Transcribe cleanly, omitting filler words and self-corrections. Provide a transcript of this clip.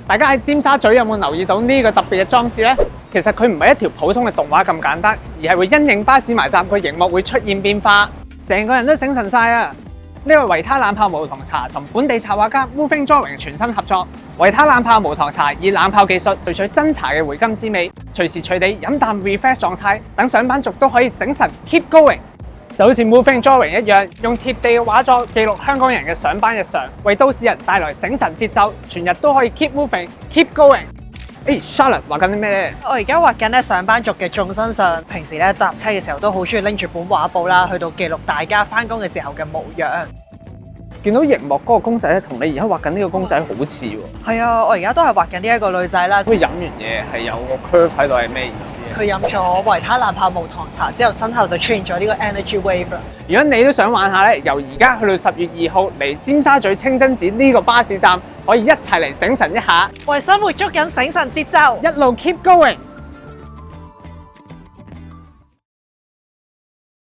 大家喺尖沙咀有冇留意到呢個特別嘅裝置呢？其實佢唔係一條普通嘅動畫咁簡單，而係會因應巴士埋站個熒幕會出現變化，成個人都醒神晒啊！呢個維他冷泡無糖茶同本地插畫家 Moving Drawing 全新合作。維他冷泡無糖茶以冷泡技術萃取真茶嘅回甘滋味，隨時隨地飲啖 refresh 狀態，等上班族都可以醒神 keep going。就好似 Moving Drawing 一樣，用貼地嘅畫作記錄香港人嘅上班日常，為都市人帶來醒神節奏，全日都可以 keep moving、keep going。Charlotte 畫緊啲咩咧？我而家畫緊咧上班族嘅眾身相，平時咧搭車嘅時候都好中意拎住本畫簿啦，去到記錄大家翻工嘅時候嘅模樣。見到熒幕嗰個公仔咧，同你而家畫緊呢個公仔好似喎。係啊，我而家都係畫緊呢一個女仔啦。佢飲完嘢係有個 curve 喺度，係咩意思啊？佢飲咗維他冷泡無糖茶之後，身後就出現咗呢個 energy wave 啦。如果你都想玩下咧，由而家去到10月2號嚟尖沙咀清真寺呢個巴士站，可以一齊嚟醒神一下，為生活捉緊醒神節奏，一路 keep going。